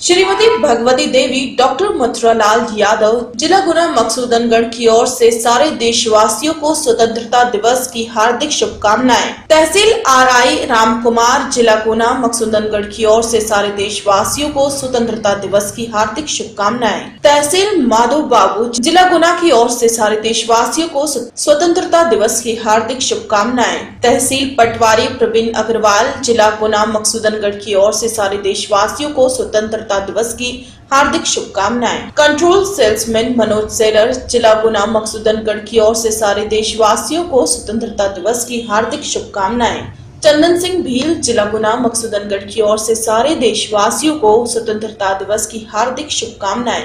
श्रीमती भगवती देवी doctor Mathuralal Yadav जिला गुना मकसूदनगढ़ की ओर से सारे देशवासियों को स्वतंत्रता दिवस की हार्दिक शुभकामनाएं। तहसील आरआई रामकुमार जिला गुना मकसूदनगढ़ की ओर से सारे देशवासियों को स्वतंत्रता दिवस की हार्दिक शुभकामनाएं। तहसील माधव बाबू जिला गुना की ओर से सारे देशवासियों को स्वतंत्रता दिवस की हार्दिक शुभकामनाएं। तहसील पटवारी प्रवीण अग्रवाल जिला गुना मकसूदनगढ़ की ओर से सारे देशवासियों को स्वतंत्रता दिवस की हार्दिक शुभकामनाएं। कंट्रोल सेल्समैन मनोज सेलर जिला गुना मकसूदनगढ़ की ओर से सारे देशवासियों को स्वतंत्रता दिवस की हार्दिक शुभकामनाएं। चंदन सिंह भील जिला गुना मकसूदनगढ़ की ओर से सारे देशवासियों को स्वतंत्रता दिवस की हार्दिक शुभकामनाएं।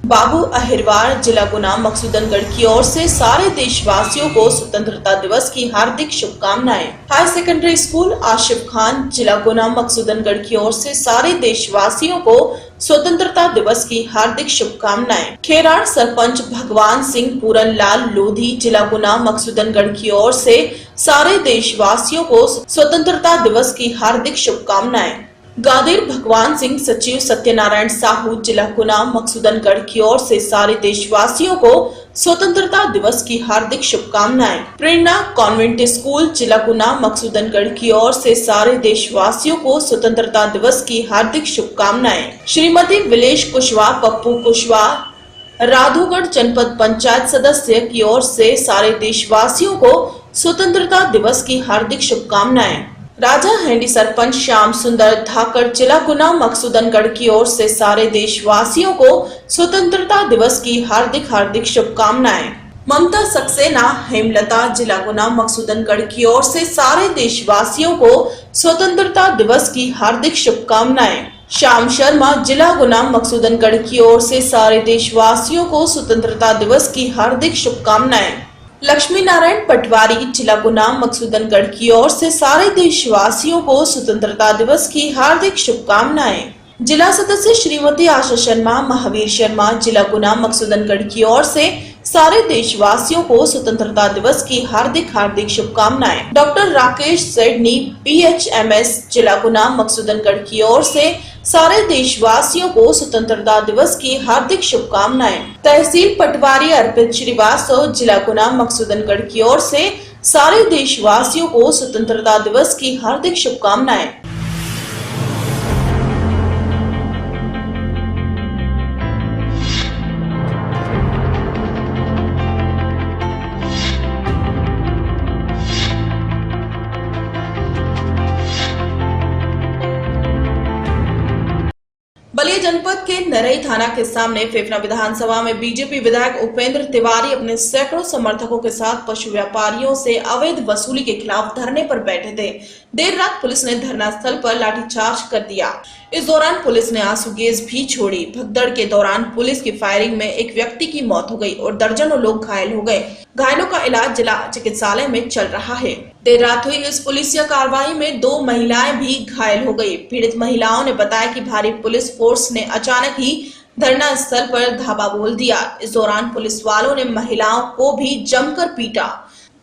बाबू अहिरवार जिला गुना मकसूदनगढ़ की ओर से सारे देशवासियों को स्वतंत्रता दिवस की हार्दिक शुभकामनाएं। High secondary school Ashif Khan जिला गुना मकसूदनगढ़ की ओर से सारे देशवासियों को स्वतंत्रता दिवस की हार्दिक शुभकामनाएं। खेराड़ सरपंच भगवान सिंह पूरन लाल लोधी जिला गुना मकसूदनगढ़ की ओर से सारे देशवासियों को स्वतंत्रता दिवस की हार्दिक शुभकामनाएं। गादिर भगवान सिंह सचिव सत्यनारायण साहू जिला गुना मकसूदनगढ़ की ओर से सारे देशवासियों को स्वतंत्रता दिवस की हार्दिक शुभकामनाएं। प्रेरणा कॉन्वेंट स्कूल जिला गुना मकसूदनगढ़ की ओर से सारे देशवासियों को स्वतंत्रता दिवस की हार्दिक शुभकामनाएं। श्रीमती विलेश कुशवाहा पप्पू कुशवाहा राधोगढ़ जनपद पंचायत सदस्य की ओर से सारे देशवासियों को स्वतंत्रता दिवस की हार्दिक शुभकामनाएं। राजा हैंडी सरपंच श्याम सुंदर धाकड़ जिला गुना मकसूदनगढ़ की ओर से सारे देशवासियों को स्वतंत्रता दिवस की हार्दिक शुभकामनाएं। ममता सक्सेना हेमलता जिला गुना मकसूदनगढ़ की ओर से सारे देशवासियों को स्वतंत्रता दिवस की हार्दिक शुभकामनाएं। श्याम शर्मा जिला गुना मकसूदनगढ़ की ओर से सारे देशवासियों को स्वतंत्रता दिवस की हार्दिक शुभकामनाएं। लक्ष्मी नारायण पटवारी जिला गुना मकसूदनगढ़ की ओर से सारे देशवासियों को स्वतंत्रता दिवस की हार्दिक शुभकामनाएं। जिला सदस्य श्रीमती आशा शर्मा महावीर शर्मा जिला गुना मकसूदनगढ़ की ओर से सारे देशवासियों को स्वतंत्रता दिवस की हार्दिक शुभकामनाएं। डॉक्टर राकेश सेडनी PHMS जिला गुना मकसूदनगढ़ की ओर से सारे देशवासियों को स्वतंत्रता दिवस की हार्दिक शुभकामनाएं। तहसील पटवारी अर्पित श्रीवास्तव जिला गुना मकसूदनगढ़ की ओर से सारे देशवासियों को स्वतंत्रता दिवस की हार्दिक शुभकामनाएं। बलिया जनपद के नरई थाना के सामने फेफना विधानसभा में बीजेपी विधायक उपेंद्र तिवारी अपने सैकड़ों समर्थकों के साथ पशु व्यापारियों से अवैध वसूली के खिलाफ धरने पर बैठे थे। देर रात पुलिस ने धरना स्थल पर लाठीचार्ज कर दिया। इस दौरान पुलिस ने आंसू गैस भी छोड़ी। भगदड़ के दौरान पुलिस की फायरिंग में एक व्यक्ति की मौत हो गई और दर्जनों लोग घायल हो गए। घायलों का इलाज जिला चिकित्सालय में चल रहा है। देर रात हुई इस पुलिसिया कार्रवाई में 2 महिलाएं भी घायल हो गई। पीड़ित महिलाओं ने बताया कि भारी पुलिस फोर्स ने अचानक ही धरना स्थल पर धावा बोल दिया। इस दौरान पुलिस वालों ने महिलाओं को भी जमकर पीटा।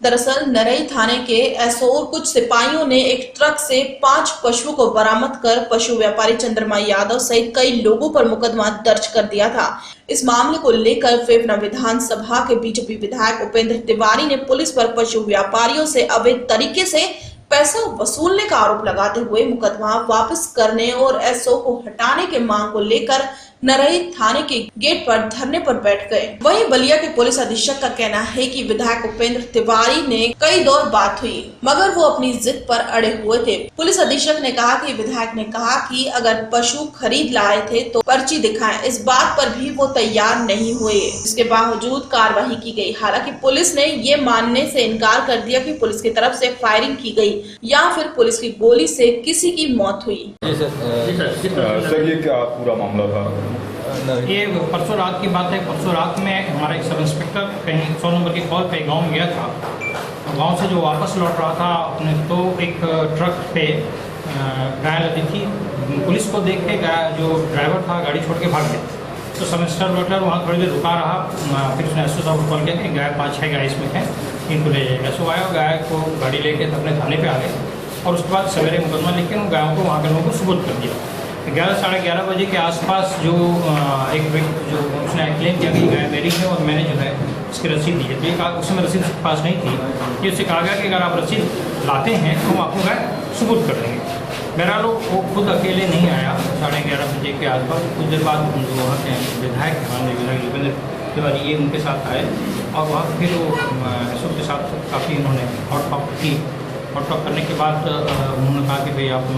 दरअसल नरई थाने के एसओ और कुछ सिपाहियों ने एक ट्रक से 5 पशुओं को बरामद कर पशु व्यापारी चंद्रमा यादव सहित कई लोगों पर मुकदमा दर्ज कर दिया था। इस मामले को लेकर फेफना विधानसभा के बीजेपी विधायक उपेंद्र तिवारी ने पुलिस पर पशु व्यापारियों से अवैध तरीके से पैसा वसूलने का आरोप लगाते हुए मुकदमा वापस करने और एसओ को हटाने के मांग को लेकर नरई थाने के गेट पर धरने पर बैठ गए। वहीं बलिया के पुलिस अधीक्षक का कहना है कि विधायक उपेंद्र तिवारी ने कई दौर बात हुई मगर वो अपनी जिद पर अड़े हुए थे। पुलिस अधीक्षक ने कहा कि विधायक ने कहा कि अगर पशु खरीद लाए थे तो पर्ची दिखाएं। इस बात पर भी वो तैयार नहीं हुए। इसके बावजूद कार्रवाई की गई। हालांकि पुलिस ने ये मानने से इनकार कर दिया कि पुलिस की तरफ से फायरिंग की गई या फिर पुलिस की गोली से किसी की मौत हुई। सर ये क्या पूरा मामला था? ये परसों रात की बात है। परसों रात में हमारा एक सब इंस्पेक्टर कहीं 100 नंबर की कॉल पे गांव में गया था। गांव से जो वापस लौट रहा था अपने तो एक ट्रक पे गाय लदी थी। पुलिस को देख के जो ड्राइवर था गाड़ी छोड़ के भाग गया। तो सब इंस्पेक्टर वहाँ थोड़ी देर रुका रहा। फिर उसने एसओ साहब को कॉल किया कि गाय 5-6 गाय इसमें है, इनको ले जाएगा। एसओ आया, गाय को गाड़ी लेके अपने थाने पर आ गए और उसके बाद सवेरे मुकदमा लिख के उन गायों को वहाँ के लोगों को सुपुर्द कर दिया। 11 साढ़े 11 बजे के आसपास जो एक व्यक्ति जो उसने क्लेम किया कि गाय मेरी है और मैंने जो है इसकी रसीद दी है, तो ये कहा उसमें रसीद उसके पास नहीं थी। ये उससे कहा गया कि अगर आप रसीद लाते हैं तो हम आपको गाय सुपुर्द कर देंगे। बहरहाल वो खुद अकेले नहीं आया, 11:30 बजे के आसपास कुछ देर बाद जो वहाँ के विधायक माननीय विधायक योगेंद्र तिवारी ये उनके साथ आए और वहाँ फिर वो सबके साथ काफ़ी उन्होंने हॉट टॉक की। हॉट टॉक करने के बाद उन्होंने कहा कि भाई आप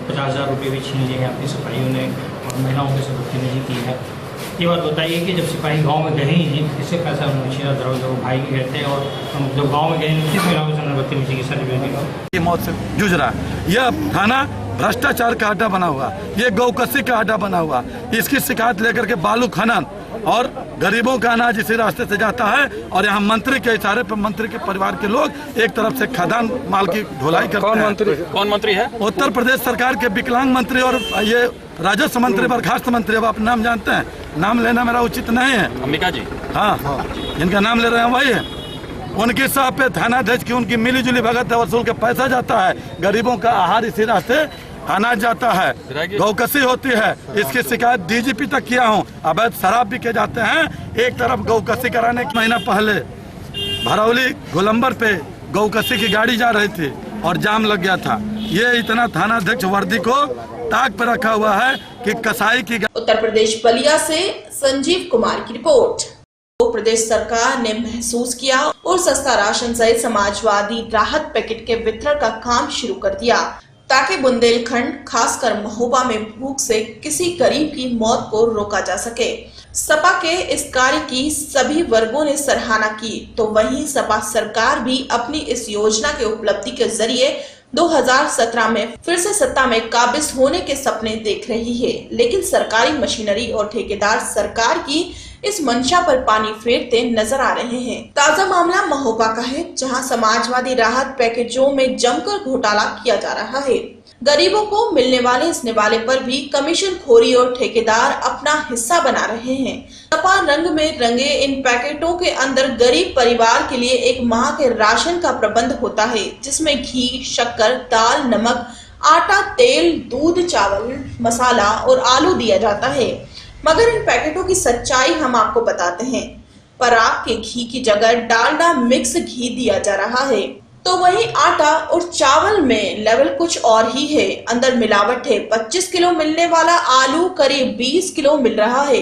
50,000 रुपये भी छीन लिए हैं आपकी सिपाहियों ने और महिलाओं के साथ बदतमीजी की है। ये बात बताइए कि जब सिपाही गांव में गए ही नहीं, इससे कैसा उन्होंने छीना दरवाजा, वो भाई के कहते हैं और हम जब गांव में गए किस महिलाओं के साथ बदतमीजी की सारी मौत से जूझ रहा है। यह थाना भ्रष्टाचार का अड्डा बना हुआ, ये गौकसी का अड्डा बना हुआ। इसकी शिकायत लेकर के बालू खनन और गरीबों का अनाज इसी रास्ते से जाता है और यहाँ मंत्री के इशारे पर मंत्री के परिवार के लोग एक तरफ से खदान माल की ढुलाई करते हैं। कौन मंत्री है? उत्तर प्रदेश सरकार के विकलांग मंत्री और ये राजस्व मंत्री, बर्खास्त मंत्री। अब आप नाम जानते हैं, नाम लेना मेरा उचित नहीं है। अंबिका जी, हाँ, जिनका नाम ले रहे हैं वही है। उनकी साहब पे थानाध्यक्ष की उनकी मिली जुली भगत वसूल के पैसा जाता है, गरीबों का आहार इसी रास्ते अनाज जाता है, गौकसी होती है। इसकी शिकायत डीजीपी तक किया हूँ। अवैध शराब भी के जाते हैं। एक तरफ गौकसी कराने के महीना पहले भरौली गोलंबर पे गौकसी की गाड़ी जा रही थी और जाम लग गया था। ये इतना थानाध्यक्ष वर्दी को ताक पर रखा हुआ है कि कसाई की। उत्तर प्रदेश बलिया से संजीव कुमार की रिपोर्ट। तो प्रदेश सरकार ने महसूस किया और सस्ता राशन सहित समाजवादी राहत पैकेट के वितरण का काम शुरू कर दिया ताकि बुंदेलखंड खासकर महोबा में भूख से किसी गरीब की मौत को रोका जा सके। सपा के इस कार्य की सभी वर्गों ने सराहना की, तो वहीं सपा सरकार भी अपनी इस योजना के उपलब्धि के जरिए 2017 में फिर से सत्ता में काबिज होने के सपने देख रही है। लेकिन सरकारी मशीनरी और ठेकेदार सरकार की इस मंशा पर पानी फेरते नजर आ रहे हैं। ताजा मामला महोबा का है, जहां समाजवादी राहत पैकेजों में जमकर घोटाला किया जा रहा है। गरीबों को मिलने वाले इस निवाले पर भी कमीशन खोरी और ठेकेदार अपना हिस्सा बना रहे हैं। सपा रंग में रंगे इन पैकेटों के अंदर गरीब परिवार के लिए एक माह के राशन का प्रबंध होता है, जिसमें घी, शक्कर, दाल, नमक, आटा, तेल, दूध, चावल, मसाला और आलू दिया जाता है। मगर इन पैकेटों की सच्चाई हम आपको बताते हैं। पराग के घी की जगह डालडा मिक्स घी दिया जा रहा है, तो वहीं आटा और चावल में लेवल कुछ और ही है। अंदर मिलावट है। 25 किलो मिलने वाला आलू करीब 20 किलो मिल रहा है।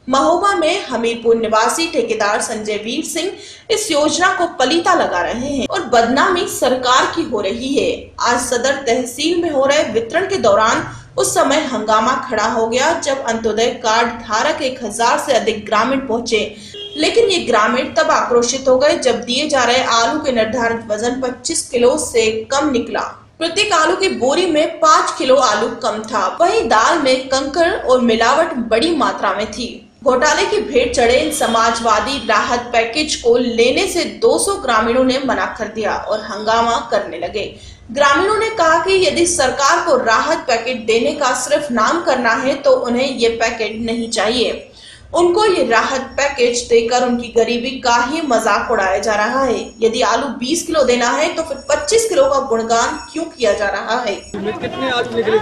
महोबा में हमीरपुर निवासी ठेकेदार संजय वीर सिंह इस योजना को पलीता लगा रहे हैं और बदनामी सरकार की हो रही है। आज सदर तहसील में हो रहे वितरण के दौरान उस समय हंगामा खड़ा हो गया, जब अंत्योदय कार्ड धारक 1000 से अधिक ग्रामीण पहुंचे। लेकिन ये ग्रामीण तब आक्रोशित हो गए जब दिए जा रहे आलू के निर्धारित वजन 25 किलो से कम निकला। प्रत्येक आलू की बोरी में 5 किलो आलू कम था। वहीं दाल में कंकड़ और मिलावट बड़ी मात्रा में थी। घोटाले की भेंट चढ़े इन समाजवादी राहत पैकेज को लेने से 200 ग्रामीणों ने मना कर दिया और हंगामा करने लगे। ग्रामीणों ने कहा कि यदि सरकार को राहत पैकेट देने का सिर्फ नाम करना है तो उन्हें ये पैकेट नहीं चाहिए। उनको ये राहत पैकेज देकर उनकी गरीबी का ही मजाक उड़ाया जा रहा है। यदि आलू 20 किलो देना है तो फिर 25 किलो का गुणगान क्यों किया जा रहा है?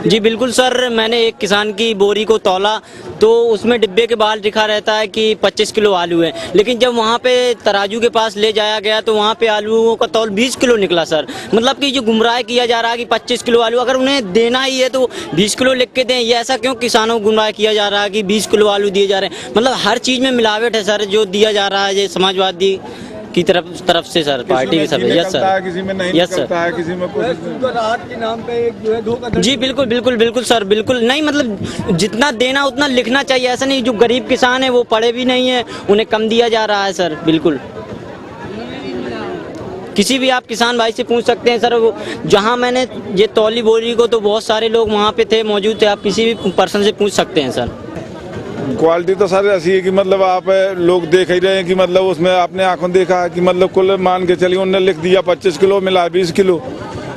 जी बिल्कुल सर, मैंने एक किसान की बोरी को तौला तो उसमें डिब्बे के बाहर लिखा रहता है कि 25 किलो आलू है, लेकिन जब वहाँ पे तराजू के पास ले जाया गया तो वहाँ पे आलूओं का तौल 20 किलो निकला सर। मतलब कि जो गुमराह किया जा रहा है कि 25 किलो आलू, अगर उन्हें देना ही है तो 20 किलो लिख के दें। ये ऐसा क्यों किसानों को गुमराह किया जा रहा है कि 20 किलो आलू दिए जा रहे हैं? मतलब हर चीज में मिलावट है सर, जो दिया जा रहा है ये समाजवादी की तरफ से सर, पार्टी की सब। यस सर, किसी में नहीं यस निकलता है, किसी में राहत के नाम पे एक जो है धोखा। जी बिल्कुल बिल्कुल बिल्कुल सर, बिल्कुल नहीं। मतलब जितना देना उतना लिखना चाहिए, ऐसा नहीं जो गरीब किसान है वो पढ़े भी नहीं है उन्हें कम दिया जा रहा है सर। बिल्कुल किसी भी आप किसान भाई से पूछ सकते हैं सर। वो जहाँ मैंने ये तौली बोरी को तो बहुत सारे लोग वहाँ पे थे, मौजूद थे। आप किसी भी पर्सन से पूछ सकते हैं सर। क्वालिटी तो सर ऐसी है कि मतलब आप लोग देख ही रहे हैं कि मतलब उसमें आपने आंखों देखा है कि मतलब कुल मान के चलिए उन्होंने लिख दिया 25 किलो मिला 20 किलो,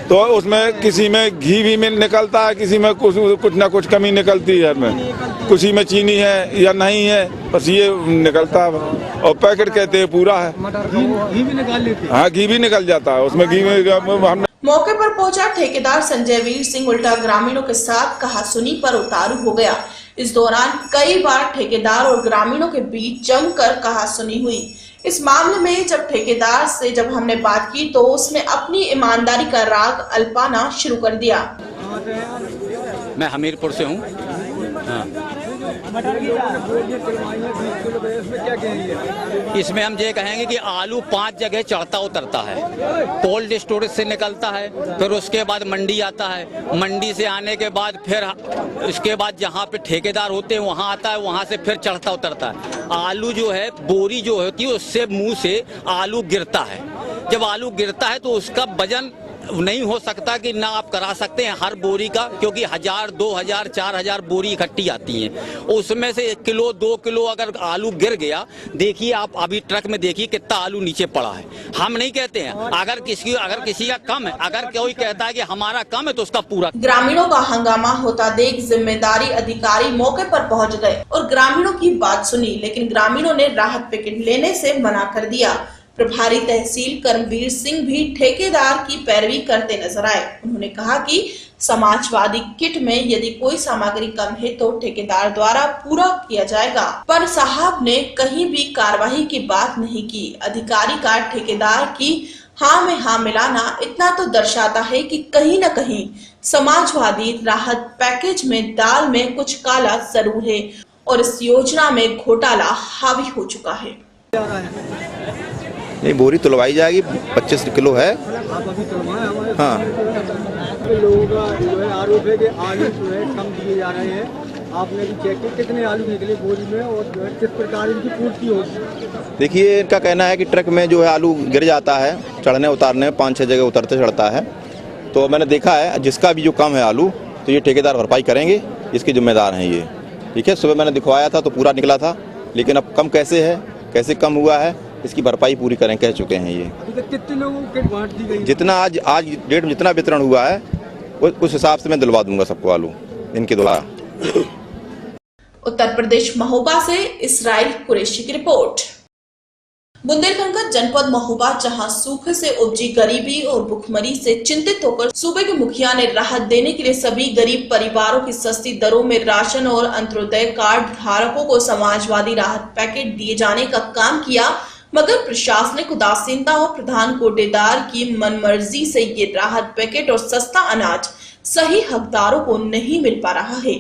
तो उसमें किसी में घी भी निकलता है, किसी में कुछ ना कुछ कमी निकलती है, में किसी में चीनी है या नहीं है, बस ये निकलता है। और पैकेट कहते हैं पूरा है, घी भी निकाल लेते हैं। हाँ, घी भी निकल जाता है उसमें। घी में हम मौके पर पहुंचा ठेकेदार संजय वीर सिंह उल्टा ग्रामीणों के साथ कहासुनी पर उतारू हो गया। इस दौरान कई बार ठेकेदार और ग्रामीणों के बीच जमकर कहासुनी हुई। इस मामले में जब ठेकेदार से जब हमने बात की तो उसने अपनी ईमानदारी का राग अल्पाना शुरू कर दिया। मैं हमीरपुर से हूँ। इसमें हम ये कहेंगे कि आलू 5 जगह चढ़ता उतरता है। कोल्ड स्टोरेज से निकलता है, फिर उसके बाद मंडी आता है, मंडी से आने के बाद फिर इसके बाद जहाँ पे ठेकेदार होते हैं वहाँ आता है, वहाँ से फिर चढ़ता उतरता है। आलू जो है, बोरी जो होती है उससे मुंह से आलू गिरता है। जब आलू गिरता है तो उसका वजन नहीं हो सकता कि ना आप करा सकते हैं हर बोरी का, क्योंकि 1000, 2000, 4000 बोरी इकट्ठी आती हैं। उसमें से 1 किलो 2 किलो अगर आलू गिर गया, देखिए आप अभी ट्रक में देखिए कितना आलू नीचे पड़ा है। हम नहीं कहते हैं अगर किसी का कम है, अगर कोई कहता है कि हमारा कम है तो उसका पूरा। ग्रामीणों का हंगामा होता देख जिम्मेदारी अधिकारी मौके पर पहुंच गए और ग्रामीणों की बात सुनी, लेकिन ग्रामीणों ने राहत पैकेट लेने से मना कर दिया। प्रभारी तहसील कर्मवीर सिंह भी ठेकेदार की पैरवी करते नजर आए। उन्होंने कहा कि समाजवादी किट में यदि कोई सामग्री कम है तो ठेकेदार द्वारा पूरा किया जाएगा, पर साहब ने कहीं भी कार्रवाई की बात नहीं की। अधिकारी का ठेकेदार की हाँ में हाँ मिलाना इतना तो दर्शाता है कि कहीं न कहीं समाजवादी राहत पैकेज में दाल में कुछ काला जरूर है और इस योजना में घोटाला हावी हो चुका है। नहीं, बोरी तुलवाई जाएगी, 25 किलो है। हाँ, लोगों का जो है आरोप है कि आलू जो है कम दिए जा रहे हैं। आपने भी चेक किया कितने आलू निकले बोरी में और जो है किस प्रकार इनकी पूर्ति होगी? देखिए इनका कहना है कि ट्रक में जो है आलू गिर जाता है, चढ़ने उतारने में 5-6 जगह उतरते चढ़ता है। तो मैंने देखा है जिसका भी जो कम है आलू तो ये ठेकेदार भरपाई करेंगे, इसके जिम्मेदार हैं ये। ठीक है, सुबह मैंने दिखवाया था तो पूरा निकला था, लेकिन अब कम कैसे है, कैसे कम हुआ है, इसकी भरपाई पूरी करें कह चुके हैं ये। कितने लोगों को बांट दी गई? जितना आज डेट में जितना वितरण हुआ है उस हिसाब से मैं दिलवा दूंगा सबको आलू इनके द्वारा। उत्तर प्रदेश महोबा से इसराइल कुरैशी की रिपोर्ट। बुंदेलखंड का जनपद महोबा, जहां सूखे से उपजी गरीबी और भुखमरी से चिंतित होकर सूबे के मुखिया ने राहत देने के लिए सभी गरीब परिवारों की सस्ती दरों में राशन और अंत्योदय कार्ड धारकों को समाजवादी राहत पैकेट दिए जाने का काम किया, मगर प्रशासनिक उदासीनता और प्रधान कोटेदार की मनमर्जी से ये राहत पैकेट और सस्ता अनाज सही हकदारों को नहीं मिल पा रहा है।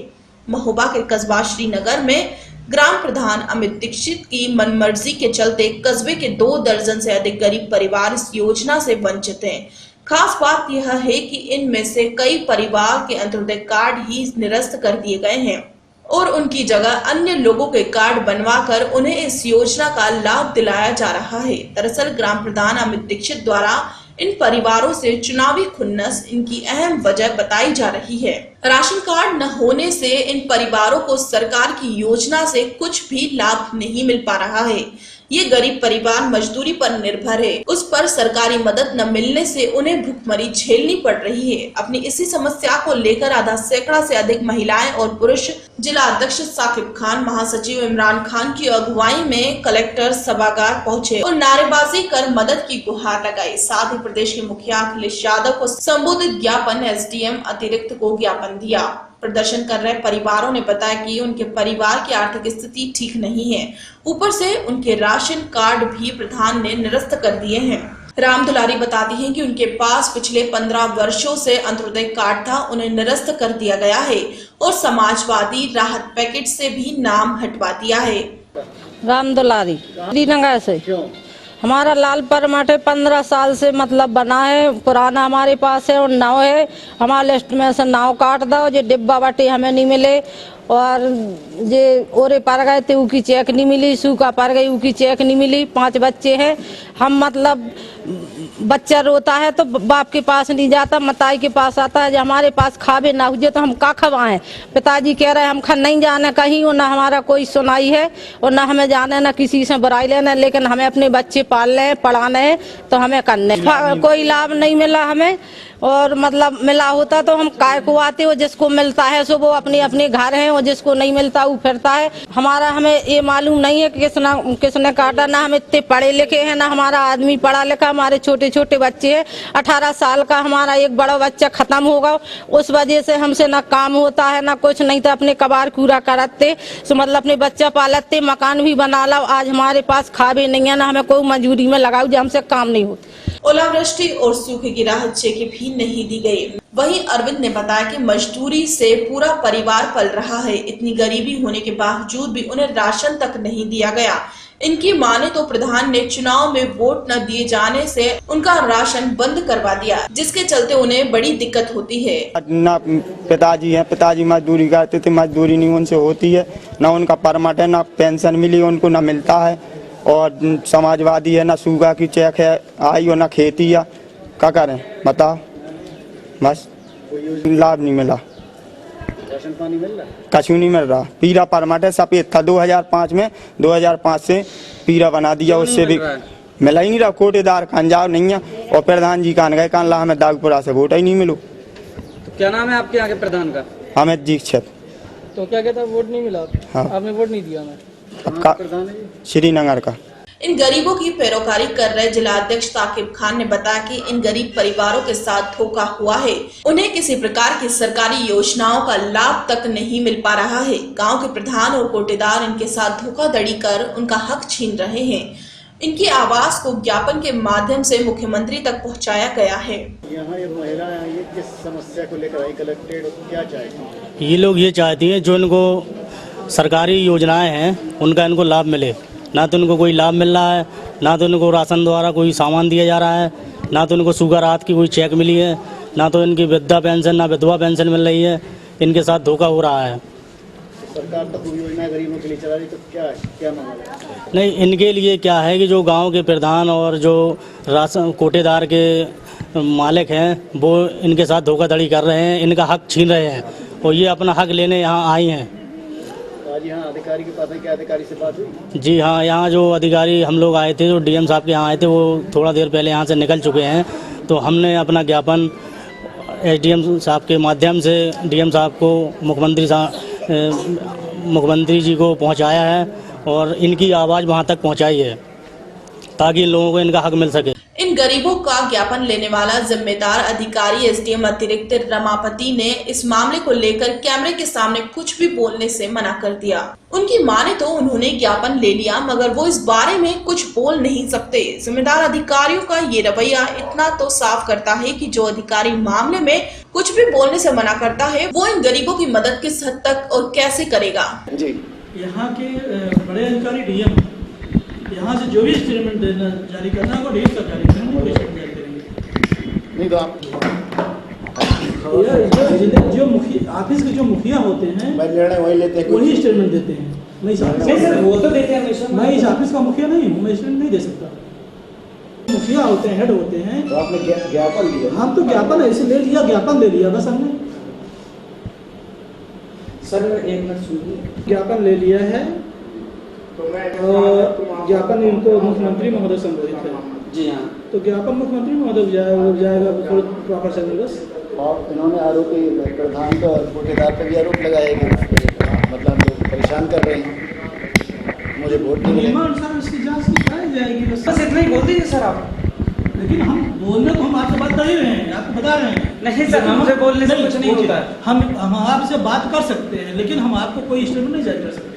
महोबा के कस्बा श्रीनगर में ग्राम प्रधान अमित दीक्षित की मनमर्जी के चलते कस्बे के 2 दर्जन से अधिक गरीब परिवार इस योजना से वंचित हैं। खास बात यह है कि इनमें से कई परिवार के अंत्योदय कार्ड ही निरस्त कर दिए गए हैं और उनकी जगह अन्य लोगों के कार्ड बनवाकर उन्हें इस योजना का लाभ दिलाया जा रहा है। दरअसल ग्राम प्रधान अमित दीक्षित द्वारा इन परिवारों से चुनावी खुन्नस इनकी अहम वजह बताई जा रही है। राशन कार्ड न होने से इन परिवारों को सरकार की योजना से कुछ भी लाभ नहीं मिल पा रहा है। ये गरीब परिवार मजदूरी पर निर्भर है, उस पर सरकारी मदद न मिलने से उन्हें भुखमरी झेलनी पड़ रही है। अपनी इसी समस्या को लेकर आधा सैकड़ा से अधिक महिलाएं और पुरुष जिला अध्यक्ष साकिब खान, महासचिव इमरान खान की अगुवाई में कलेक्टर सभागार पहुंचे और नारेबाजी कर मदद की गुहार लगाई। साथ ही प्रदेश के मुखिया अखिलेश यादव को संबोधित ज्ञापन एसडीएम अतिरिक्त को ज्ञापन दिया। प्रदर्शन कर रहे परिवारों ने बताया कि उनके परिवार की आर्थिक स्थिति ठीक नहीं है, ऊपर से उनके राशन कार्ड भी प्रधान ने निरस्त कर दिए हैं। राम दुलारी बताती हैं कि उनके पास पिछले 15 वर्षों से अंत्योदय कार्ड था, उन्हें निरस्त कर दिया गया है और समाजवादी राहत पैकेट से भी नाम हटवा दिया है। राम दुलारी श्रीनगर से। हमारा लाल परमाटे 15 साल से मतलब बना है, पुराना हमारे पास है और नाव है। हमारे लिस्ट में से नाव काट दो, जो डिब्बा बाटी हमें नहीं मिले और जे ओरे पर गए थे उसकी चेक नहीं मिली, सूखा पर गई उसकी चेक नहीं मिली। 5 बच्चे हैं हम, मतलब बच्चा रोता है तो बाप के पास नहीं जाता, मताई के पास आता है। जब हमारे पास खावे ना हुए तो हम का खवाएं। पिताजी कह रहे हैं हम नहीं जाने कहीं और ना हमारा कोई सुनाई है और ना हमें जाने ना किसी से बुराई लेना, लेकिन हमें अपने बच्चे पालने हैं, पढ़ाने हैं तो हमें करने कोई लाभ नहीं मिला हमें। और मतलब मिला होता तो हम काय को आते हो, जिसको मिलता है सो वो अपने अपने घर हैं और जिसको नहीं मिलता वो फिरता है। हमें ये मालूम नहीं है कि किसने काटा, ना हम इतने पढ़े लिखे हैं ना हमारा आदमी पढ़ा लिखा। हमारे छोटे छोटे छोटे बच्चे हैं। 18 साल का हमारा एक बड़ा बच्चा खत्म होगा, उस वजह से हमसे ना काम होता है ना कुछ, नहीं तो अपने कबार कूड़ा करते तो मतलब अपने बच्चा पालते, मकान भी बना लो। आज हमारे पास खावे नहीं है, ना हमें कोई मजदूरी में लगाओ जो हमसे काम नहीं होता। ओलावृष्टि और सूखे की राहत चेकें भी नहीं दी गई। वहीं अरविंद ने बताया कि मजदूरी से पूरा परिवार पल रहा है। इतनी गरीबी होने के बावजूद भी उन्हें राशन तक नहीं दिया गया। इनकी माने तो प्रधान ने चुनाव में वोट न दिए जाने से उनका राशन बंद करवा दिया, जिसके चलते उन्हें बड़ी दिक्कत होती है। ना पिताजी हैं, पिताजी मजदूरी करते थे, मजदूरी नहीं उनसे होती है, ना उनका परमिट है, ना पेंशन मिली उनको, ना मिलता है। और समाजवादी है, ना सूगा की चेक है आई और ना खेती है, क्या करें बताओ। बस लाभ नहीं मिला, राशन पानी मिल रहा है? कछु नहीं मिल रहा। पीरा परमिट है, सफेद था 2005 में, 2005 से पीरा बना दिया, उससे भी मिला ही नहीं रहा। कोटेदार का अंजाव नहीं है और प्रधान जी कान गए कान ला हमें दागपुरा से वोट ही नहीं मिलो। तो क्या नाम है आपके यहाँ के प्रधान का? अमित दीक्षित। तो क्या कहता वोट नहीं मिला? हाँ। आपने वोट नहीं दिया हमें? पक्का श्रीनगर का। इन गरीबों की पैरोकारी कर रहे जिला अध्यक्ष ताकिब खान ने बताया कि इन गरीब परिवारों के साथ धोखा हुआ है। उन्हें किसी प्रकार की सरकारी योजनाओं का लाभ तक नहीं मिल पा रहा है। गांव के प्रधान और कोटेदार इनके साथ धोखाधड़ी कर उनका हक छीन रहे हैं। इनकी आवाज को ज्ञापन के माध्यम से मुख्यमंत्री तक पहुंचाया गया है। यहाँ ये महिला ये किस समस्या को लेकर आई कलेक्टेड, क्या चाहती? ये लोग ये चाहती हैं जो इनको सरकारी योजनाएं हैं उनका इनको लाभ मिले। ना तो इनको कोई लाभ मिल रहा है, ना तो इनको राशन द्वारा कोई सामान दिया जा रहा है, ना तो इनको शुगर रात की कोई चेक मिली है, ना तो इनकी वृद्धा पेंशन ना विधवा पेंशन मिल रही है। इनके साथ धोखा हो रहा है। सरकार तो पूरी योजना गरीबों के लिए चला रही, तो क्या मामला है? नहीं, इनके लिए क्या है कि जो गांव के प्रधान और जो राशन कोटेदार के मालिक हैं वो इनके साथ धोखाधड़ी कर रहे हैं, इनका हक छीन रहे हैं और ये अपना हक लेने यहाँ आई हैं। आज यहाँ अधिकारी के पास है, क्या अधिकारी से बात हुई? जी हाँ, यहाँ जो अधिकारी हम लोग आए थे, जो डीएम साहब के यहाँ आए थे, वो थोड़ा देर पहले यहाँ से निकल चुके हैं। तो हमने अपना ज्ञापन एसडीएम साहब के माध्यम से डीएम साहब को मुख्यमंत्री जी को पहुँचाया है और इनकी आवाज़ वहाँ तक पहुँचाई है ताकि लोगों को इनका हक मिल सके। इन गरीबों का ज्ञापन लेने वाला जिम्मेदार अधिकारी एसडीएम अतिरिक्त रमापति ने इस मामले को लेकर कैमरे के सामने कुछ भी बोलने से मना कर दिया। उनकी माने तो उन्होंने ज्ञापन ले लिया, मगर वो इस बारे में कुछ बोल नहीं सकते। जिम्मेदार अधिकारियों का ये रवैया इतना तो साफ करता है कि जो अधिकारी मामले में कुछ भी बोलने से मना करता है, वो इन गरीबों की मदद किस हद तक और कैसे करेगा। जी, यहाँ के बड़े अधिकारी डीएम यहाँ से जो भी स्टेटमेंट जारी करना है वो डीएम तक जारी करेंगे, वो स्टेटमेंट जारी करेंगे। नहीं तो आप जो मुखिया ऑफिस के जो मुखिया होते हैं निर्णय वही लेते हैं, वही स्टेटमेंट देते हैं। नहीं सर, वो तो देते हैं। मैं इस ऑफिस का मुखिया नहीं हूँ, मैं स्टेटमेंट नहीं दे सकता। मुखिया होते हैं, हेड होते हैं। तो आपने ज्ञापन लिया? हम तो ज्ञापन ऐसे ले लिया, ज्ञापन ले लिया बस हमने। सर एक मिनट सुनिए, ज्ञापन ले लिया है और ज्ञापन इनको मुख्यमंत्री महोदय संबोधित है। जी हाँ, तो ज्ञापन मुख्यमंत्री महोदय जाएगा प्रॉपर सिलेबस। और इन्होंने आरोपी प्रधान पर और कोटेदार पर भी आरोप लगाया कि मतलब जो परेशान कर रहे हैं, मुझे वोट नहीं मिले। सर इसकी जांच की जाएगी, बस इतना ही बोल दीजिए सर आप। लेकिन हम बोलने तो हम आपसे बात कर ही रहे हैं, आपको बता रहे हैं। नहीं सर, हमसे बोलने से कुछ नहीं होता। हम आपसे बात कर सकते हैं, लेकिन हम आपको कोई स्टेटमेंट नहीं जारी कर सकते।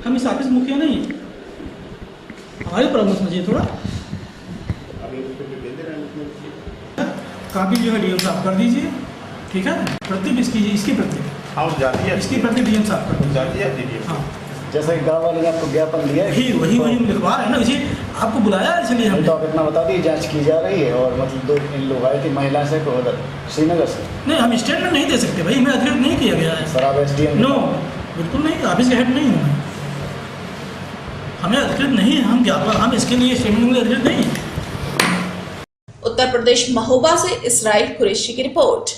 हम इस ऑफिस मुखिया नहीं है, हमारी परामर्श मुझे थोड़ा काफी जो है डीएम साहब कर दीजिए, ठीक है। प्रति इसकी प्रति इसकी प्रति डीएम साहब कर दीजिए। हाँ, जैसा कि गाँव वाले ने आपको ज्ञापन दिया है, वही हम लिखवा रहे हैं ना, इसे आपको बुलाया इसलिए हम। तो आप इतना बता दिए, जांच की जा रही है। और मतलब 2-3 लोग आए थे महिला से श्रीनगर से। नहीं, हम स्टेटमेंट नहीं दे सकते भाई, हमें अधिकृत नहीं किया गया है। सर आप एसडीएम? नो, बिल्कुल नहीं, ऑफिस के हेड नहीं हूँ, हमें अधिकृत नहीं है। हम ज्ञापन, हम इसके लिए स्टेटमेंट में अधिकृत नहीं है। उत्तर प्रदेश महोबा से इसराइल कुरैशी की रिपोर्ट।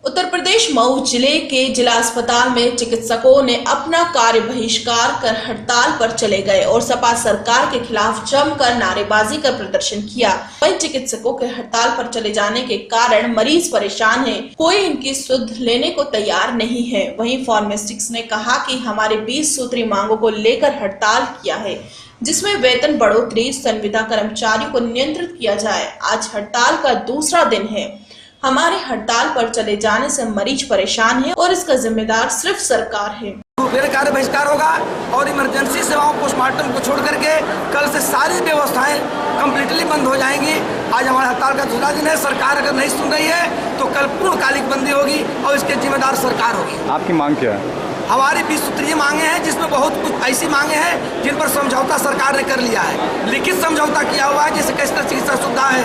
उत्तर प्रदेश मऊ जिले के जिला अस्पताल में चिकित्सकों ने अपना कार्य बहिष्कार कर हड़ताल पर चले गए और सपा सरकार के खिलाफ जमकर नारेबाजी कर प्रदर्शन किया। वहीं चिकित्सकों के हड़ताल पर चले जाने के कारण मरीज परेशान हैं, कोई इनकी सुध लेने को तैयार नहीं है। वहीं फार्मासिस्ट्स ने कहा कि हमारे 20 सूत्री मांगों को लेकर हड़ताल किया है, जिसमें वेतन बढ़ोतरी, संविदा कर्मचारियों को नियंत्रित किया जाए। आज हड़ताल का दूसरा दिन है। हमारे हड़ताल पर चले जाने से मरीज परेशान है और इसका जिम्मेदार सिर्फ सरकार है। कार्य बहिष्कार होगा और इमरजेंसी सेवाओं पोस्टमार्टम को छोड़ करके कल से सारी व्यवस्थाएं कंप्लीटली बंद हो जाएंगी। आज हमारे हड़ताल का दूसरा दिन है। सरकार अगर नहीं सुन रही है तो कल पूर्णकालिक बंदी होगी और इसके जिम्मेदार सरकार होगी। आपकी मांग क्या है? हमारी 20 सूत्रीय मांगे हैं, जिसमें बहुत कुछ ऐसी मांगे हैं जिन पर समझौता सरकार ने कर लिया है। लिखित समझौता किया हुआ है, जैसे कैसे चिकित्सा सुविधा है,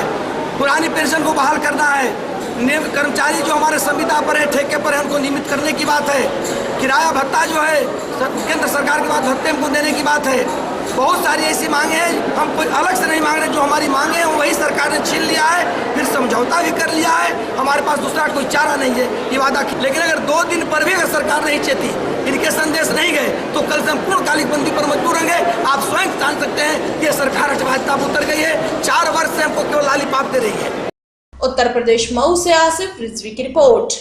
पुरानी पेंशन को बहाल करना है, कर्मचारी जो हमारे संविदा पर है, ठेके पर है, उनको नियमित करने की बात है, किराया भत्ता जो है केंद्र सरकार की बात भत्ते को देने की बात है। बहुत सारी ऐसी मांगे हैं, हम कोई अलग से नहीं मांग रहे। जो हमारी मांगे हैं वही सरकार ने छीन लिया है, फिर समझौता भी कर लिया है। हमारे पास दूसरा कोई चारा नहीं है ये वादा। लेकिन अगर 2 दिन पर भी अगर सरकार नहीं चेती, इनके संदेश नहीं गए, तो कल से हम पूर्णकालिक बंदी पर मजबूर होंगे। आप स्वयं जान सकते हैं कि सरकार अचभाजता उतर गई है। 4 वर्ष से हमको केवल लालीपाप दे रही है। उत्तर प्रदेश मऊ से आसिफ रिजवी की रिपोर्ट।